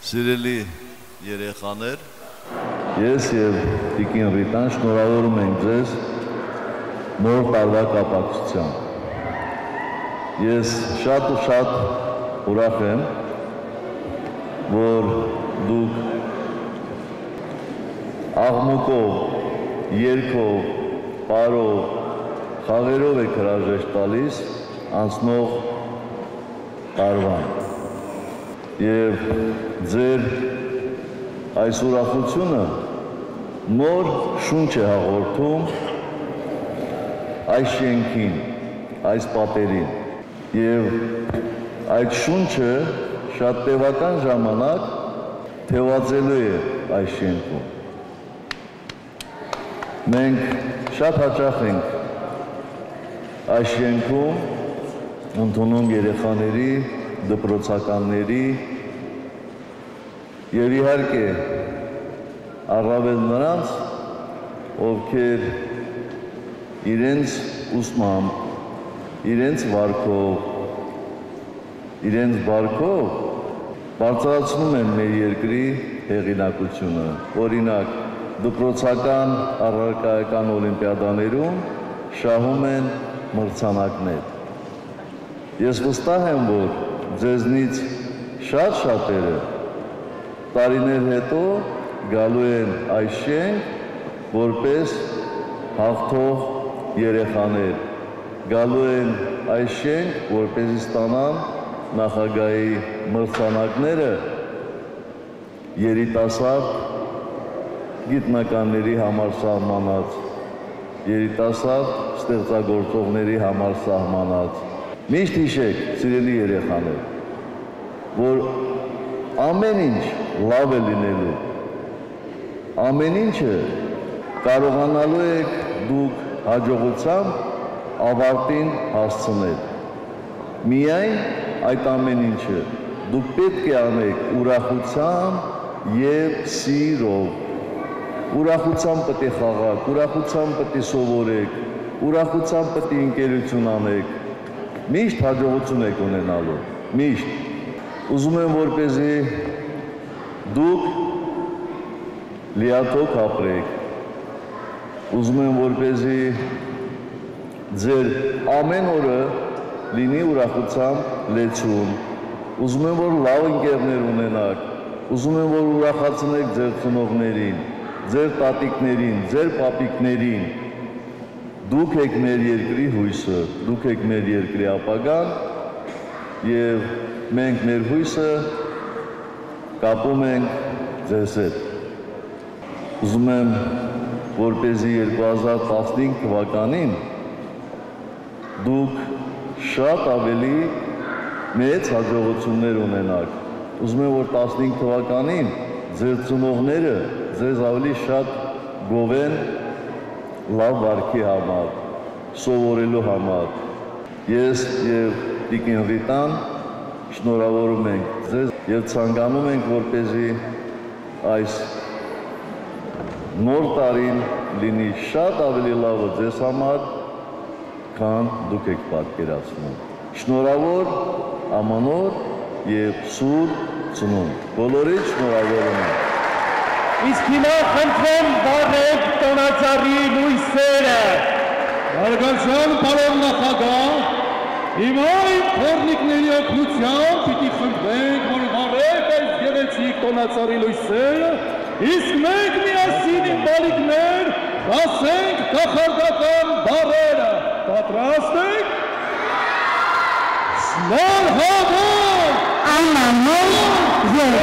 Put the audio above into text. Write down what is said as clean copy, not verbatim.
Սիրելի երեխաներ, ես եւ Տիկին Ռիտան շնորհավորում ենք ձեզ նոր տարվա կապակցությամբ։ Ես շատ ու շատ ուրախ եմ, որ դուք աղմուկով, երգով, պարով, խաղերով եք հրաժեշտ տալիս անցնող տարվան։ Եվ ձեր այս ուրախությունը նոր շունչ է հաղորդում այս շենքին, այս պատերին։ Եվ այդ շունչը շատ տևական ժամանակ թևածելու է այս շենքում։ Մենք շատ հաճախ ենք այս շենքում ընդունում երեխաների, դպրոցականների եւ իհարկե առավել նրանց, ովքեր իրենց ուսմամբ, իրենց վարքով, իրենց բարքով բարձրացնում են մեր երկրի հեղինակությունը։ Օրինակ, դպրոցական առարկայական օլիմպիադաներում շահում են մրցանակներ։ Ես վստահ եմ, որ ձեզնից շատ-շատերը տարիներ հետո գալու են այս շենք որպես հաղթող երեխաներ, գալու են այս շենք, որպեսզի ստանան նախագահի մրցանակները երիտասարդ գիտնականների համար սահմանած, երիտասարդ ստեղծագործողների համար սահմանած։ Միշտ հիշեք, սիրելի երեխաներ, որ ամեն ինչ լավ է լինելու, ամեն ինչը կարողանալու եք դուք հաջողությամբ ավարտին հասցնել։ Միայն այդ ամեն ինչը դուք պետք է անեք ուրախությամբ եւ սիրով։ Ուրախությամբ պետք է խաղաք, ուրախությամբ պետք է սովորեք, ուրախությամբ պետք է ընկերություն անեք։ Միշտ հաջողություն եք ունենալու, միշտ։ Ուզում եմ, որպեսզի դուք լիաթոք ապրեք, ուզում եմ, որպեսզի ձեր ամեն օրը լինի ուրախությամբ լեցուն, ուզում եմ, որ լավ ընկերներ ունենաք, ուզում եմ, որ ուրախացնեք ձեր ծնողներին, ձեր տատիկներին, ձեր պապիկներին։ Դուք եք մեր երկրի հույսը, դուք եք մեր երկրի ապագան եւ մենք մեր հույսը կապում ենք ձեզ հետ։ Ուզում եմ, որպեսզի 2015 թվականին դուք շատ ավելի մեծ հաջողություններ ունենաք։ Ուզում եմ, որ 15 թվականին ձեր ծնողները ձեզ ավելի շատ գովեն լավ վարքի համար, սովորելու համար։ Ես եւ Տիկին Ռիտան շնորհավորում ենք ձեզ եւ ցանկանում ենք, որպեսզի այս նոր տարին լինի շատ ավելի լավը ձեզ համար, քան դուք եք պատկերացնում։ Շնորհավոր ամանոր եւ սուր ծնունդ։ Բոլորիդ շնորհավորում եմ։ Իսկ հիմա խնդրեմ վառեք տոնածառի լույսերը։ Հարգարժան պարոն նախագահ, հիմա իմ թորնիկների օգնությամբ պիտի խնդրենք, որ վառեք այս գեղեցիկ տոնածառի լույսերը, իսկ մենք միասին իմ բալիկներ ասենք կախարդական բառերը։ Պատրաստ եք։ Շնորհավոր։ Ամանոր եւ